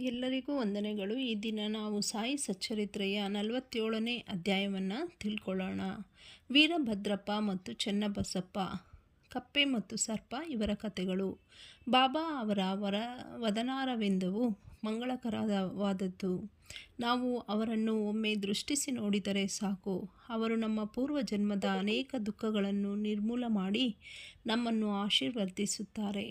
ಎಲ್ಲರಿಗೂ ವಂದನೆಗಳು. ಈ ದಿನ ನಾವು ಸಾಯಿ ಸಚ್ಚರಿತ್ರೆಯ 47ನೇ ಅಧ್ಯಾಯವನ್ನು ತಿಳ್ಕೊಳ್ಳೋಣ. ವೀರಭದ್ರಪ್ಪ ಮತ್ತು ಚೆನ್ನಬಸಪ್ಪ, ಕಪ್ಪೆ ಮತ್ತು ಸರ್ಪ ಇವರ ಕಥೆಗಳು. ಬಾಬಾ ಅವರ ವದನಾರವಿಂದವು ಮಂಗಳಕರವಾದದ್ದು. ನಾವು ಅವರನ್ನು ಒಮ್ಮೆ ದೃಷ್ಟಿಸಿ ನೋಡಿದರೆ ಸಾಕು. ಅವರು ನಮ್ಮ ಪೂರ್ವಜನ್ಮದ ಅನೇಕ ದುಃಖಗಳನ್ನು ನಿರ್ಮೂಲ ಮಾಡಿ ನಮ್ಮನ್ನು ಆಶೀರ್ವದಿಸುತ್ತಾರೆ.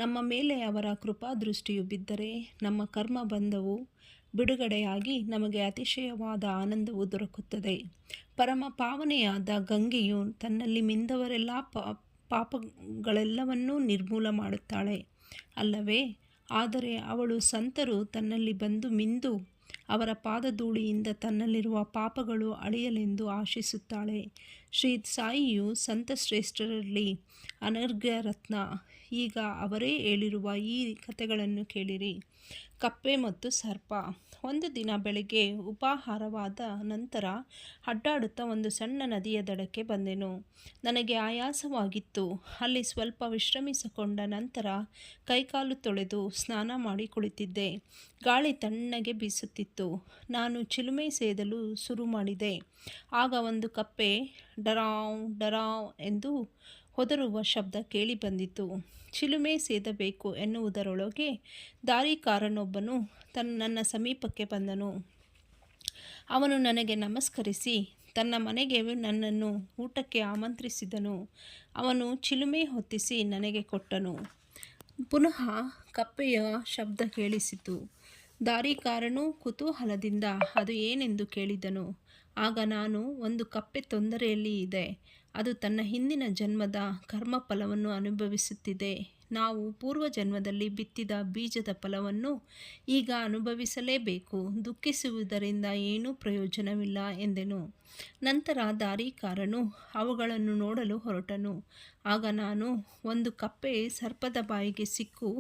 ನಮ್ಮ ಮೇಲೆ ಅವರ ಕೃಪಾದೃಷ್ಟಿಯು ಬಿದ್ದರೆ ನಮ್ಮ ಕರ್ಮ ಬಂಧವು ಬಿಡುಗಡೆಯಾಗಿ ನಮಗೆ ಅತಿಶಯವಾದ ಆನಂದವು ದೊರಕುತ್ತದೆ. ಪರಮ ಪಾವನೆಯಾದ ಗಂಗೆಯು ತನ್ನಲ್ಲಿ ಮಿಂದವರೆಲ್ಲ ಪಾಪಗಳೆಲ್ಲವನ್ನೂ ನಿರ್ಮೂಲ ಮಾಡುತ್ತಾಳೆ ಅಲ್ಲವೇ? ಆದರೆ ಅವಳು ಸಂತರು ತನ್ನಲ್ಲಿ ಬಂದು ಮಿಂದು ಅವರ ಪಾದಧೂಳಿಯಿಂದ ತನ್ನಲ್ಲಿರುವ ಪಾಪಗಳು ಅಳಿಯಲೆಂದು ಆಶಿಸುತ್ತಾಳೆ. ಶ್ರೀ ಸಾಯಿಯು ಸಂತಶ್ರೇಷ್ಠರಲ್ಲಿ ಅನರ್ಘ್ಯ ರತ್ನ. ಈಗ ಅವರೇ ಹೇಳಿರುವ ಈ ಕಥೆಗಳನ್ನು ಕೇಳಿರಿ. ಕಪ್ಪೆ ಮತ್ತು ಸರ್ಪ. ಒಂದು ದಿನ ಬೆಳಗ್ಗೆ ಉಪಾಹಾರವಾದ ನಂತರ ಅಡ್ಡಾಡುತ್ತಾ ಒಂದು ಸಣ್ಣ ನದಿಯ ದಡಕ್ಕೆ ಬಂದೆನು. ನನಗೆ ಆಯಾಸವಾಗಿತ್ತು. ಅಲ್ಲಿ ಸ್ವಲ್ಪ ವಿಶ್ರಮಿಸಿಕೊಂಡ ನಂತರ ಕೈಕಾಲು ತೊಳೆದು ಸ್ನಾನ ಮಾಡಿ ಕುಳಿತಿದ್ದೆ. ಗಾಳಿ ತಣ್ಣಗೆ ಬೀಸುತ್ತಿತ್ತು. ನಾನು ಚಿಲುಮೆ ಸೇದಲು ಶುರು ಮಾಡಿದೆ. ಆಗ ಒಂದು ಕಪ್ಪೆ ಡರಾವ್ ಡರಾವ್ ಎಂದು ಹೊದರುವ ಶಬ್ದ ಕೇಳಿ ಬಂದಿತು. ಚಿಲುಮೆ ಸೇದಬೇಕು ಎನ್ನುವುದರೊಳಗೆ ದಾರಿಕಾರನೊಬ್ಬನು ನನ್ನ ಸಮೀಪಕ್ಕೆ ಬಂದನು. ಅವನು ನನಗೆ ನಮಸ್ಕರಿಸಿ ತನ್ನ ಮನೆಗೆ ನನ್ನನ್ನು ಊಟಕ್ಕೆ ಆಮಂತ್ರಿಸಿದನು. ಅವನು ಚಿಲುಮೆ ಹೊತ್ತಿಸಿ ನನಗೆ ಕೊಟ್ಟನು. ಪುನಃ ಕಪ್ಪೆಯ ಶಬ್ದ ಕೇಳಿಸಿತು. ದಾರಿಕಾರನು ಕುತೂಹಲದಿಂದ ಅದು ಏನೆಂದು ಕೇಳಿದನು. ಆಗ ನಾನು, ಒಂದು ಕಪ್ಪೆ ತೊಂದರೆಯಲ್ಲಿ ಇದೆ. ಅದು ತನ್ನ ಹಿಂದಿನ ಜನ್ಮದ ಕರ್ಮಫಲವನ್ನು ಅನುಭವಿಸುತ್ತಿದೆ. ನಾವು ಪೂರ್ವಜನ್ಮದಲ್ಲಿ ಬಿತ್ತಿದ ಬೀಜದ ಫಲವನ್ನು ಈಗ ಅನುಭವಿಸಲೇಬೇಕು. ದುಃಖಿಸುವುದರಿಂದ ಏನೂ ಪ್ರಯೋಜನವಿಲ್ಲ ಎಂದೆನು. ನಂತರ ದಾರಿಕಾರನು ಅವುಗಳನ್ನು ನೋಡಲು ಹೊರಟನು. ಆಗ ನಾನು, ಒಂದು ಕಪ್ಪೆ ಸರ್ಪದ ಬಾಯಿಗೆ ಸಿಕ್ಕು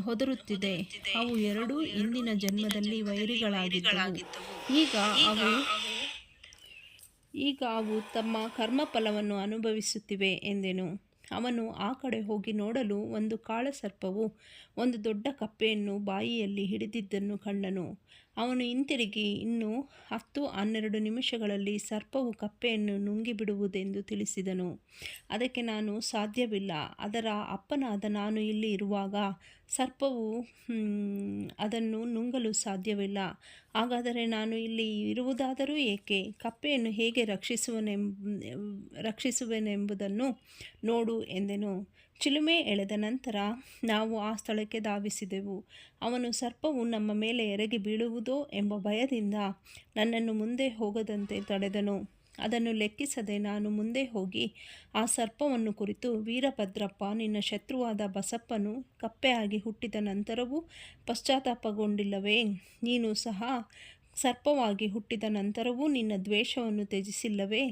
ಹೊದರುತ್ತಿದೆ. ಅವು ಎರಡೂ ಹಿಂದಿನ ಜನ್ಮದಲ್ಲಿ ವೈರಿಗಳಾಗಿದ್ದವು. ಈಗ ಅವು ತಮ್ಮ ಕರ್ಮಫಲವನ್ನು ಅನುಭವಿಸುತ್ತಿವೆ ಎಂದೆನು. ಅವನು ಆ ಕಡೆ ಹೋಗಿ ನೋಡಲು ಒಂದು ಕಾಳಸರ್ಪವು ಒಂದು ದೊಡ್ಡ ಕಪ್ಪೆಯನ್ನು ಬಾಯಿಯಲ್ಲಿ ಹಿಡಿದಿದ್ದನ್ನು ಕಂಡನು. ಅವನು ಹಿಂತಿರುಗಿ ಇನ್ನು 10-12 ನಿಮಿಷಗಳಲ್ಲಿ ಸರ್ಪವು ಕಪ್ಪೆಯನ್ನು ನುಂಗಿಬಿಡುವುದೆಂದು ತಿಳಿಸಿದನು. ಅದಕ್ಕೆ ನಾನು, ಸಾಧ್ಯವಿಲ್ಲ. ಅದರ ಅಪ್ಪನಾದ ನಾನು ಇಲ್ಲಿ ಇರುವಾಗ ಸರ್ಪವು ಅದನ್ನು ನುಂಗಲು ಸಾಧ್ಯವಿಲ್ಲ. ಹಾಗಾದರೆ ನಾನು ಇಲ್ಲಿ ಇರುವುದಾದರೂ ಏಕೆ? ಕಪ್ಪೆಯನ್ನು ಹೇಗೆ ರಕ್ಷಿಸುವೆನೆಂಬುದನ್ನು ನೋಡು ಎಂದೆನು. ಚಿಲುಮೆ ಎಳೆದ ನಂತರ ನಾವು ಆ ಸ್ಥಳಕ್ಕೆ ಧಾವಿಸಿದೆವು. ಅವನು ಸರ್ಪವು ನಮ್ಮ ಮೇಲೆ ಎರಗಿ ಬೀಳುವುದೋ ಎಂಬ ಭಯದಿಂದ ನನ್ನನ್ನು ಮುಂದೆ ಹೋಗದಂತೆ ತಡೆದನು. ಅದನ್ನು ಲೆಕ್ಕಿಸದೆ ನಾನು ಮುಂದೆ ಹೋಗಿ ಆ ಸರ್ಪವನ್ನು ಕುರಿತು, ವೀರಭದ್ರಪ್ಪ, ನಿನ್ನ ಶತ್ರುವಾದ ಬಸಪ್ಪನು ಕಪ್ಪೆಯಾಗಿ ಹುಟ್ಟಿದ ನಂತರವೂ ಪಶ್ಚಾತ್ತಾಪಗೊಂಡಿಲ್ಲವೇ? ನೀನು ಸಹ ಸರ್ಪವಾಗಿ ಹುಟ್ಟಿದ ನಂತರವೂ ನಿನ್ನ ದ್ವೇಷವನ್ನು ತ್ಯಜಿಸಿಲ್ಲವೇ?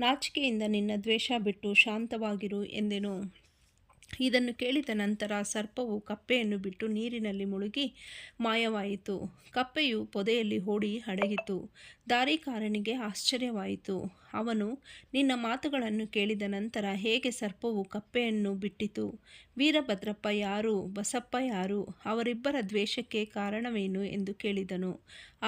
ನಾಚಿಕೆಯಿಂದ ನಿನ್ನ ದ್ವೇಷ ಬಿಟ್ಟು ಶಾಂತವಾಗಿರು ಎಂದೆನು. ಇದನ್ನು ಕೇಳಿದ ನಂತರ ಸರ್ಪವು ಕಪ್ಪೆಯನ್ನು ಬಿಟ್ಟು ನೀರಿನಲ್ಲಿ ಮುಳುಗಿ ಮಾಯವಾಯಿತು. ಕಪ್ಪೆಯು ಪೊದೆಯಲ್ಲಿ ಓಡಿ ಅಡಗಿತು. ದಾರಿಕಾರನಿಗೆ ಆಶ್ಚರ್ಯವಾಯಿತು. ಅವನು, ನಿನ್ನ ಮಾತುಗಳನ್ನು ಕೇಳಿದ ನಂತರ ಹೇಗೆ ಸರ್ಪವು ಕಪ್ಪೆಯನ್ನು ಬಿಟ್ಟಿತು? ವೀರಭದ್ರಪ್ಪ ಯಾರು? ಬಸಪ್ಪ ಯಾರು? ಅವರಿಬ್ಬರ ದ್ವೇಷಕ್ಕೆ ಕಾರಣವೇನು ಎಂದು ಕೇಳಿದನು.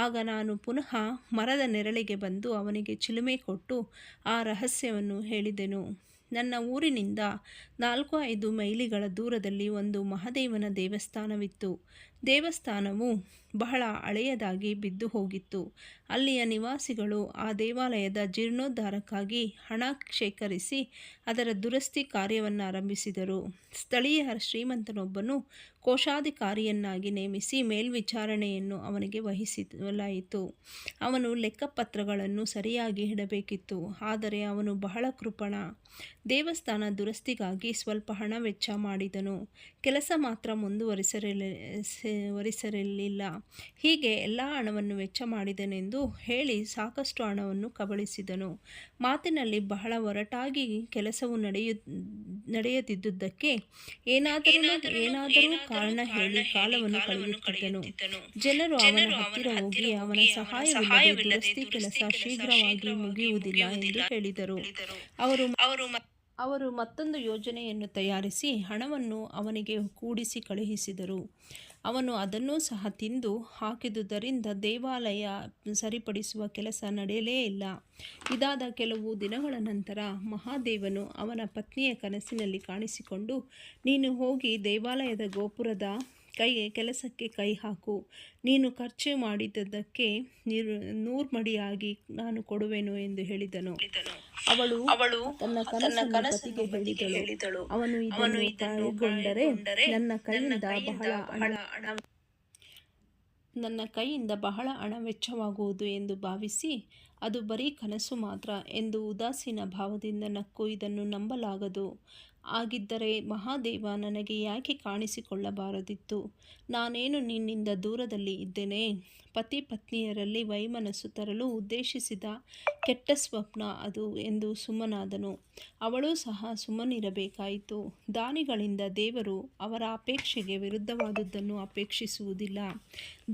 ಆಗ ನಾನು ಪುನಃ ಮರದ ನೆರಳಿಗೆ ಬಂದು ಅವನಿಗೆ ಚಿಲುಮೆ ಕೊಟ್ಟು ಆ ರಹಸ್ಯವನ್ನು ಹೇಳಿದೆನು. ನನ್ನ ಊರಿನಿಂದ 4-5 ಮೈಲಿಗಳ ದೂರದಲ್ಲಿ ಒಂದು ಮಹಾದೇವನ ದೇವಸ್ಥಾನವಿತ್ತು. ದೇವಸ್ಥಾನವು ಬಹಳ ಹಳೆಯದಾಗಿ ಬಿದ್ದು ಹೋಗಿತ್ತು. ಅಲ್ಲಿಯ ನಿವಾಸಿಗಳು ಆ ದೇವಾಲಯದ ಜೀರ್ಣೋದ್ಧಾರಕ್ಕಾಗಿ ಹಣ ಶೇಖರಿಸಿ ಅದರ ದುರಸ್ತಿ ಕಾರ್ಯವನ್ನು ಆರಂಭಿಸಿದರು. ಸ್ಥಳೀಯ ಶ್ರೀಮಂತನೊಬ್ಬನು ಕೋಶಾಧಿಕಾರಿಯನ್ನಾಗಿ ನೇಮಿಸಿ ಮೇಲ್ವಿಚಾರಣೆಯನ್ನು ಅವನಿಗೆ ವಹಿಸಲಾಯಿತು. ಅವನು ಲೆಕ್ಕಪತ್ರಗಳನ್ನು ಸರಿಯಾಗಿ ಇಡಬೇಕಿತ್ತು. ಆದರೆ ಅವನು ಬಹಳ ಕೃಪಣ. ದೇವಸ್ಥಾನ ದುರಸ್ತಿಗಾಗಿ ಸ್ವಲ್ಪ ಹಣ ವೆಚ್ಚ ಮಾಡಿದನು. ಕೆಲಸ ಮಾತ್ರ ಮುಂದುವರಿಸಿರಲಿಲ್ಲ. ಹೀಗೆ ಎಲ್ಲ ಹಣವನ್ನು ವೆಚ್ಚ ಮಾಡಿದನೆಂದು ಹೇಳಿ ಸಾಕಷ್ಟು ಹಣವನ್ನು ಕಬಳಿಸಿದನು. ಮಾತಿನಲ್ಲಿ ಬಹಳ ಒರಟಾಗಿ ಕೆಲಸವು ನಡೆಯದಿದ್ದುದಕ್ಕೆ ಏನಾದರೂ ಕಾರಣ ಹೇಳಿ ಕಾಲವನ್ನು ಕಳೆಯುತ್ತಿದ್ದನು. ಜನರು ಅವನ ಹತ್ತಿರ ಹೋಗಿ ಅವನ ಸಹಾಯವಿಲ್ಲದೆ ದುರಸ್ತಿ ಕೆಲಸ ಶೀಘ್ರವಾಗಿ ಮುಗಿಯುವುದಿಲ್ಲ ಎಂದು ಹೇಳಿದರು. ಅವರು ಮತ್ತೊಂದು ಯೋಜನೆಯನ್ನು ತಯಾರಿಸಿ ಹಣವನ್ನು ಅವನಿಗೆ ಕೂಡಿಸಿ ಕಳುಹಿಸಿದರು. ಅವನು ಅದನ್ನೂ ಸಹ ತಿಂದು ಹಾಕಿದುದರಿಂದ ದೇವಾಲಯ ಸರಿಪಡಿಸುವ ಕೆಲಸ ನಡೆಯಲೇ ಇಲ್ಲ. ಇದಾದ ಕೆಲವು ದಿನಗಳ ನಂತರ ಮಹಾದೇವನು ಅವನ ಪತ್ನಿಯ ಕನಸಿನಲ್ಲಿ ಕಾಣಿಸಿಕೊಂಡು, ನೀನು ಹೋಗಿ ದೇವಾಲಯದ ಗೋಪುರದ ಕೆಲಸಕ್ಕೆ ಕೈ ಹಾಕು, ನೀನು ಖರ್ಚು ಮಾಡಿದ್ದಕ್ಕೆ 100 ಮಡಿಯಾಗಿ ನಾನು ಕೊಡುವೆನು ಎಂದು ಹೇಳಿದನು. ಅವಳು ತನ್ನ ಕನಸನ್ನು ಪತಿಗೆ ಹೇಳಿದಳು. ಅವನು ಇದನ್ನು ಕೈಗೊಂಡರೆ ನನ್ನ ಕೈಯಿಂದ ಬಹಳ ಹಣ ವೆಚ್ಚವಾಗುವುದು ಎಂದು ಭಾವಿಸಿ, ಅದು ಬರೀ ಕನಸು ಮಾತ್ರ ಎಂದು ಉದಾಸೀನ ಭಾವದಿಂದ ನಕ್ಕು, ಇದನ್ನು ನಂಬಲಾಗದು. ಹಾಗಿದ್ದರೆ ಮಹಾದೇವ ನನಗೆ ಯಾಕೆ ಕಾಣಿಸಿಕೊಳ್ಳಬಾರದಿತ್ತು? ನಾನೇನು ನಿನ್ನಿಂದ ದೂರದಲ್ಲಿ ಇದ್ದೇನೆ? ಪತಿ ಪತ್ನಿಯರಲ್ಲಿ ವೈಮನಸ್ಸು ತರಲು ಉದ್ದೇಶಿಸಿದ ಕೆಟ್ಟ ಸ್ವಪ್ನ ಅದು ಎಂದು ಸುಮ್ಮನಾದನು. ಅವಳೂ ಸಹ ಸುಮ್ಮನಿರಬೇಕಾಯಿತು. ದಾನಿಗಳಿಂದ ದೇವರು ಅವರ ಅಪೇಕ್ಷೆಗೆ ವಿರುದ್ಧವಾದುದನ್ನು ಅಪೇಕ್ಷಿಸುವುದಿಲ್ಲ.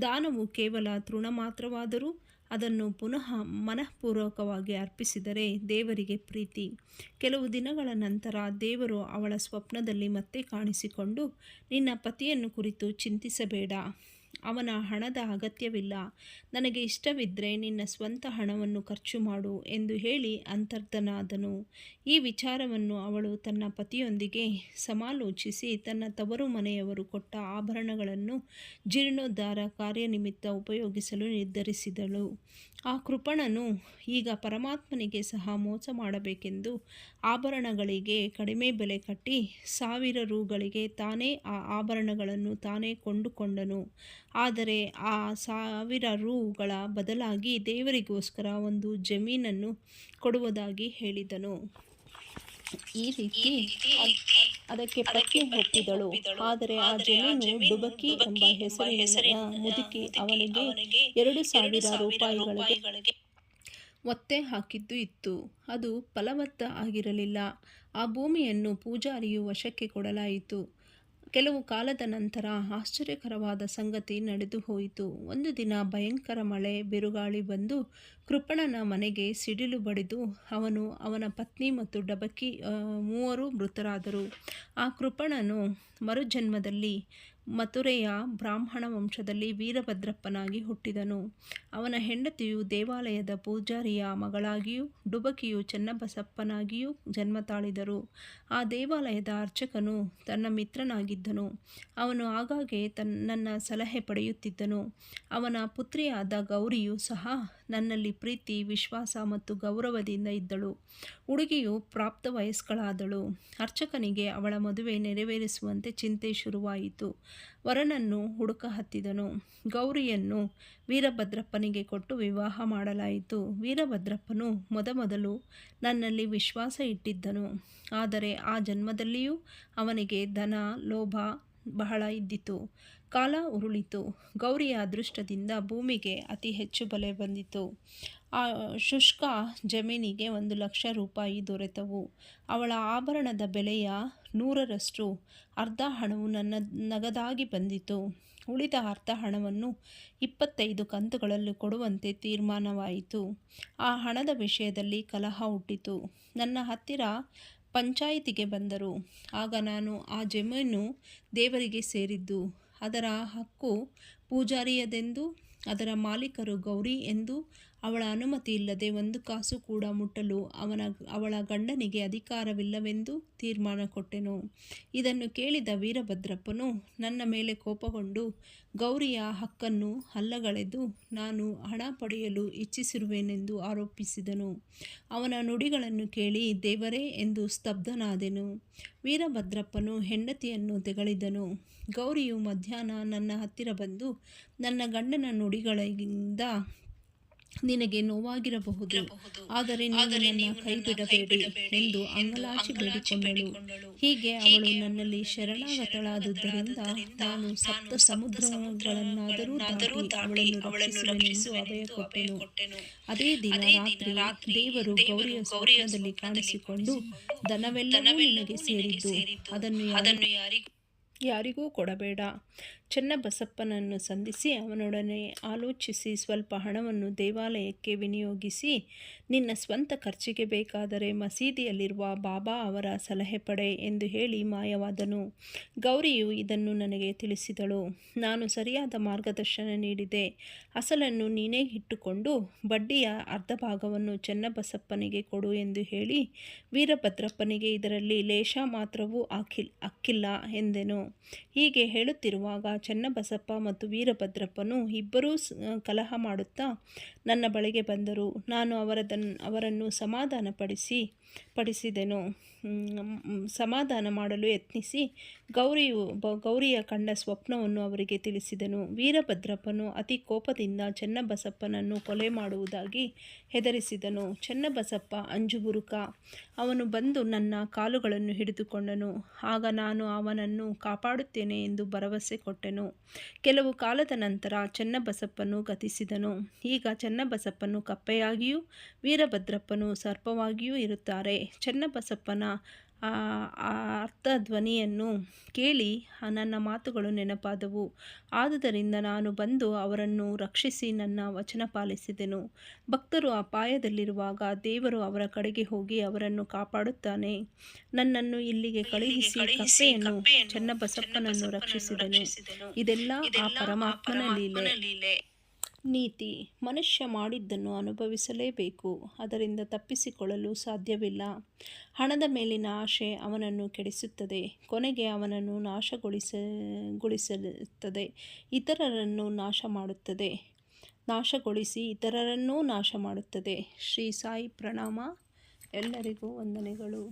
ದಾನವು ಕೇವಲ ತೃಣ ಮಾತ್ರವಾದರೂ ಅದನ್ನು ಪುನಃ ಮನಃಪೂರ್ವಕವಾಗಿ ಅರ್ಪಿಸಿದರೆ ದೇವರಿಗೆ ಪ್ರೀತಿ. ಕೆಲವು ದಿನಗಳ ನಂತರ ದೇವರು ಅವಳ ಸ್ವಪ್ನದಲ್ಲಿ ಮತ್ತೆ ಕಾಣಿಸಿಕೊಂಡು, ನಿನ್ನ ಪತಿಯನ್ನು ಕುರಿತು ಚಿಂತಿಸಬೇಡ, ಅವನ ಹಣದ ಅಗತ್ಯವಿಲ್ಲ, ನನಗೆ ಇಷ್ಟವಿದ್ದರೆ ನಿನ್ನ ಸ್ವಂತ ಹಣವನ್ನು ಖರ್ಚು ಮಾಡು ಎಂದು ಹೇಳಿ ಅಂತರ್ಧನಾದನು. ಈ ವಿಚಾರವನ್ನು ಅವಳು ತನ್ನ ಪತಿಯೊಂದಿಗೆ ಸಮಾಲೋಚಿಸಿ ತನ್ನ ತವರು ಮನೆಯವರು ಕೊಟ್ಟ ಆಭರಣಗಳನ್ನು ಜೀರ್ಣೋದ್ಧಾರ ಕಾರ್ಯನಿಮಿತ್ತ ಉಪಯೋಗಿಸಲು ನಿರ್ಧರಿಸಿದಳು. ಆ ಕೃಪಣನು ಈಗ ಪರಮಾತ್ಮನಿಗೆ ಸಹ ಮೋಸ ಮಾಡಬೇಕೆಂದು ಆಭರಣಗಳಿಗೆ ಕಡಿಮೆ ಬೆಲೆ ಕಟ್ಟಿ 1000 ರೂಗಳಿಗೆ ತಾನೇ ಆ ಆಭರಣಗಳನ್ನು ತಾನೇ ಕೊಂಡುಕೊಂಡನು. ಆದರೆ ಆ 1000 ರೂಗಳ ಬದಲಾಗಿ ದೇವರಿಗೋಸ್ಕರ ಒಂದು ಜಮೀನನ್ನು ಕೊಡುವುದಾಗಿ ಹೇಳಿದನು. ಈ ರೀತಿ ಅದಕ್ಕೆ ಪತ್ನಿ ಒಪ್ಪಿದಳು. ಆದರೆ ಆ ಜಮೀನು ಡುಬಕಿ ಎಂಬ ಹೆಸರಿನ ಮುದುಕಿ ಅವನಿಗೆ 2,000 ರೂಪಾಯಿಗಳಿಗೆ ಒತ್ತೆ ಹಾಕಿದ್ದು ಇತ್ತು. ಅದು ಫಲವತ್ತ ಆಗಿರಲಿಲ್ಲ. ಆ ಭೂಮಿಯನ್ನು ಪೂಜಾರಿಯು ವಶಕ್ಕೆ ಕೊಡಲಾಯಿತು. ಕೆಲವು ಕಾಲದ ನಂತರ ಆಶ್ಚರ್ಯಕರವಾದ ಸಂಗತಿ ನಡೆದು ಹೋಯಿತು. ಒಂದು ದಿನ ಭಯಂಕರ ಮಳೆ ಬಿರುಗಾಳಿ ಬಂದು ಕೃಪಣನ ಮನೆಗೆ ಸಿಡಿಲು ಬಡಿದು ಅವನು, ಅವನ ಪತ್ನಿ ಮತ್ತು ಡುಬಕಿ 3 ಮೃತರಾದರು. ಆ ಕೃಪಣನು ಮರುಜನ್ಮದಲ್ಲಿ ಮಥುರೆಯ ಬ್ರಾಹ್ಮಣ ವಂಶದಲ್ಲಿ ವೀರಭದ್ರಪ್ಪನಾಗಿ ಹುಟ್ಟಿದನು. ಅವನ ಹೆಂಡತಿಯು ದೇವಾಲಯದ ಪೂಜಾರಿಯ ಮಗಳಾಗಿಯೂ ಡುಬಕಿಯು ಚನ್ನಬಸಪ್ಪನಾಗಿಯೂ ಜನ್ಮ ತಾಳಿದರು. ಆ ದೇವಾಲಯದ ಅರ್ಚಕನು ತನ್ನ ಮಿತ್ರನಾಗಿದ್ದನು. ಅವನು ಆಗಾಗ್ಗೆ ನನ್ನ ಸಲಹೆ ಪಡೆಯುತ್ತಿದ್ದನು. ಅವನ ಪುತ್ರಿಯಾದ ಗೌರಿಯು ಸಹ ನನ್ನಲ್ಲಿ ಪ್ರೀತಿ, ವಿಶ್ವಾಸ ಮತ್ತು ಗೌರವದಿಂದ ಇದ್ದಳು. ಹುಡುಗಿಯು ಪ್ರಾಪ್ತವಯಸ್ಕಳಾದಳು. ಅರ್ಚಕನಿಗೆ ಅವಳ ಮದುವೆ ನೆರವೇರಿಸುವಂತೆ ಚಿಂತೆ ಶುರುವಾಯಿತು. ವರನನ್ನು ಹುಡುಕ ಹತ್ತಿದನು. ಗೌರಿಯನ್ನು ವೀರಭದ್ರಪ್ಪನಿಗೆ ಕೊಟ್ಟು ವಿವಾಹ ಮಾಡಲಾಯಿತು. ವೀರಭದ್ರಪ್ಪನು ಮೊದಮೊದಲು ನನ್ನಲ್ಲಿ ವಿಶ್ವಾಸ ಇಟ್ಟಿದ್ದನು. ಆದರೆ ಆ ಜನ್ಮದಲ್ಲಿಯೂ ಅವನಿಗೆ ಧನ ಲೋಭ ಬಹಳ ಇದ್ದಿತು. ಕಾಲ ಉರುಳಿತು. ಗೌರಿಯ ಅದೃಷ್ಟದಿಂದ ಭೂಮಿಗೆ ಅತಿ ಹೆಚ್ಚು ಬೆಲೆ ಬಂದಿತು. ಆ ಶುಷ್ಕ ಜಮೀನಿಗೆ 1,00,000 ರೂಪಾಯಿ ದೊರೆತವು. ಅವಳ ಆಭರಣದ ಬೆಲೆಯ 100ರಷ್ಟು ಅರ್ಧ ಹಣವು ನನ್ನ ನಗದಾಗಿ ಬಂದಿತು. ಉಳಿದ ಅರ್ಧ ಹಣವನ್ನು 25 ಕಂತುಗಳಲ್ಲಿ ಕೊಡುವಂತೆ ತೀರ್ಮಾನವಾಯಿತು. ಆ ಹಣದ ವಿಷಯದಲ್ಲಿ ಕಲಹ ಹುಟ್ಟಿತು. ನನ್ನ ಹತ್ತಿರ ಪಂಚಾಯಿತಿಗೆ ಬಂದರು. ಆಗ ನಾನು, ಆ ಜಮೀನು ದೇವರಿಗೆ ಸೇರಿದ್ದು, ಅದರ ಹಕ್ಕು ಪೂಜಾರಿಯದೆಂದು, ಅದರ ಮಾಲೀಕರು ಗೌರಿ ಎಂದು, ಅವಳ ಅನುಮತಿ ಇಲ್ಲದೆ 1 ಕಾಸು ಕೂಡ ಮುಟ್ಟಲು ಅವಳ ಗಂಡನಿಗೆ ಅಧಿಕಾರವಿಲ್ಲವೆಂದು ತೀರ್ಮಾನ ಕೊಟ್ಟೆನು. ಇದನ್ನು ಕೇಳಿದ ವೀರಭದ್ರಪ್ಪನು ನನ್ನ ಮೇಲೆ ಕೋಪಗೊಂಡು ಗೌರಿಯ ಹಕ್ಕನ್ನು ಅಲ್ಲಗಳೆದು ನಾನು ಹಣ ಪಡೆಯಲು ಇಚ್ಛಿಸಿರುವೆನೆಂದು ಆರೋಪಿಸಿದನು. ಅವನ ನುಡಿಗಳನ್ನು ಕೇಳಿ ದೇವರೇ ಎಂದು ಸ್ತಬ್ಧನಾದೆನು. ವೀರಭದ್ರಪ್ಪನು ಹೆಂಡತಿಯನ್ನು ತೆಗಳಿದನು. ಗೌರಿಯು ಮಧ್ಯಾಹ್ನ ನನ್ನ ಹತ್ತಿರ ಬಂದು, ನನ್ನ ಗಂಡನ ನುಡಿಗಳಿಂದ ನಿನಗೆ ನೋವಾಗಿರಬಹುದು, ಆದರೆ ನೀವು ನನ್ನ ಕೈ ಬಿಡಬೇಡಿ ಎಂದು ಅಂಗಲಾಚಿ ಬೇಡಿಕೊಂಡಳು. ಹೀಗೆ ಅವಳು ನನ್ನಲ್ಲಿ ಶರಣಾಗತಳಾದುದರಿಂದ ನಾನು 7 ಸಮುದ್ರಗಳನ್ನಾದರೂ ದಾಟಿ ಅವಳನ್ನು ರಕ್ಷಿಸುವೆನೆಂದು ಅಭಯ ಕೊಟ್ಟೆನು. ಅದೇ ದಿನ ರಾತ್ರಿ ದೇವರು ಗೌರಿಯ ಸ್ವಪ್ನದಲ್ಲಿ ಕಾಣಿಸಿಕೊಂಡು, ಧನವೆಲ್ಲವೂ ನಿನಗೆ ಸೇರಿದ್ದು, ಅದನ್ನು ಯಾರಿಗೂ ಕೊಡಬೇಡ, ಚೆನ್ನಬಸಪ್ಪನನ್ನು ಸಂಧಿಸಿ ಅವನೊಡನೆ ಆಲೋಚಿಸಿ ಸ್ವಲ್ಪ ಹಣವನ್ನು ದೇವಾಲಯಕ್ಕೆ ವಿನಿಯೋಗಿಸಿ ನಿನ್ನ ಸ್ವಂತ ಖರ್ಚಿಗೆ ಬೇಕಾದರೆ ಮಸೀದಿಯಲ್ಲಿರುವ ಬಾಬಾ ಅವರ ಸಲಹೆ ಪಡೆ ಎಂದು ಹೇಳಿ ಮಾಯವಾದನು. ಗೌರಿಯು ಇದನ್ನು ನನಗೆ ತಿಳಿಸಿದಳು. ನಾನು ಸರಿಯಾದ ಮಾರ್ಗದರ್ಶನ ನೀಡಿದೆ. ಅಸಲನ್ನು ನೀನೇ ಇಟ್ಟುಕೊಂಡು ಬಡ್ಡಿಯ ಅರ್ಧ ಭಾಗವನ್ನು ಚೆನ್ನಬಸಪ್ಪನಿಗೆ ಕೊಡು ಎಂದು ಹೇಳಿ ವೀರಭದ್ರಪ್ಪನಿಗೆ ಇದರಲ್ಲಿ ಲೇಷ ಮಾತ್ರವೂ ಅಕ್ಕಿಲ್ಲ ಎಂದೆನು. ಹೀಗೆ ಹೇಳುತ್ತಿರುವಾಗ ಚೆನ್ನಬಸಪ್ಪ ಮತ್ತು ವೀರಭದ್ರಪ್ಪನು ಇಬ್ಬರೂ ಕಲಹ ಮಾಡುತ್ತಾ ನನ್ನ ಬಳಿಗೆ ಬಂದರು. ನಾನು ಅವರನ್ನು ಸಮಾಧಾನ ಮಾಡಲು ಯತ್ನಿಸಿ ಗೌರಿಯ ಕಂಡ ಸ್ವಪ್ನವನ್ನು ಅವರಿಗೆ ತಿಳಿಸಿದನು. ವೀರಭದ್ರಪ್ಪನು ಅತಿ ಕೋಪದಿಂದ ಚೆನ್ನಬಸಪ್ಪನನ್ನು ಕೊಲೆ ಮಾಡುವುದಾಗಿ ಹೆದರಿಸಿದನು. ಚೆನ್ನಬಸಪ್ಪ ಅಂಜುಬುರುಕ. ಅವನು ಬಂದು ನನ್ನ ಕಾಲುಗಳನ್ನು ಹಿಡಿದುಕೊಂಡನು. ಆಗ ನಾನು ಅವನನ್ನು ಕಾಪಾಡುತ್ತೇನೆ ಎಂದು ಭರವಸೆ ಕೊಟ್ಟೆನು. ಕೆಲವು ಕಾಲದ ನಂತರ ಚೆನ್ನಬಸಪ್ಪನು ಗತಿಸಿದನು. ಈಗ ಚೆನ್ನಬಸಪ್ಪನು ಕಪ್ಪೆಯಾಗಿಯೂ ವೀರಭದ್ರಪ್ಪನು ಸರ್ಪವಾಗಿಯೂ ಇರುತ್ತಾರೆ. ಚೆನ್ನಬಸಪ್ಪನ ಅರ್ಥಧ್ವನಿಯನ್ನು ಕೇಳಿ ನನ್ನ ಮಾತುಗಳು ನೆನಪಾದವು. ಆದುದರಿಂದ ನಾನು ಬಂದು ಅವರನ್ನು ರಕ್ಷಿಸಿ ನನ್ನ ವಚನ ಪಾಲಿಸಿದೆನು. ಭಕ್ತರು ಅಪಾಯದಲ್ಲಿರುವಾಗ ದೇವರು ಅವರ ಕಡೆಗೆ ಹೋಗಿ ಅವರನ್ನು ಕಾಪಾಡುತ್ತಾನೆ. ನನ್ನನ್ನು ಇಲ್ಲಿಗೆ ಕಳುಹಿಸಿ ಕಪ್ಪೆಯನ್ನು ಚೆನ್ನಬಸಪ್ಪನನ್ನು ರಕ್ಷಿಸಿದನು. ಇದೆಲ್ಲ ಆ ಪರಮಾತ್ಮನ ಲೀಲೆ. ನೀತಿ: ಮನುಷ್ಯ ಮಾಡಿದ್ದನ್ನು ಅನುಭವಿಸಲೇಬೇಕು. ಅದರಿಂದ ತಪ್ಪಿಸಿಕೊಳ್ಳಲು ಸಾಧ್ಯವಿಲ್ಲ. ಹಣದ ಮೇಲಿನ ಆಶೆ ಅವನನ್ನು ಕೆಡಿಸುತ್ತದೆ. ಕೊನೆಗೆ ಅವನನ್ನು ನಾಶಗೊಳಿಸುತ್ತದೆ. ಇತರರನ್ನು ನಾಶಗೊಳಿಸಿ ಇತರರನ್ನೂ ನಾಶ ಮಾಡುತ್ತದೆ. ಶ್ರೀ ಸಾಯಿ ಪ್ರಣಾಮ. ಎಲ್ಲರಿಗೂ ವಂದನೆಗಳು.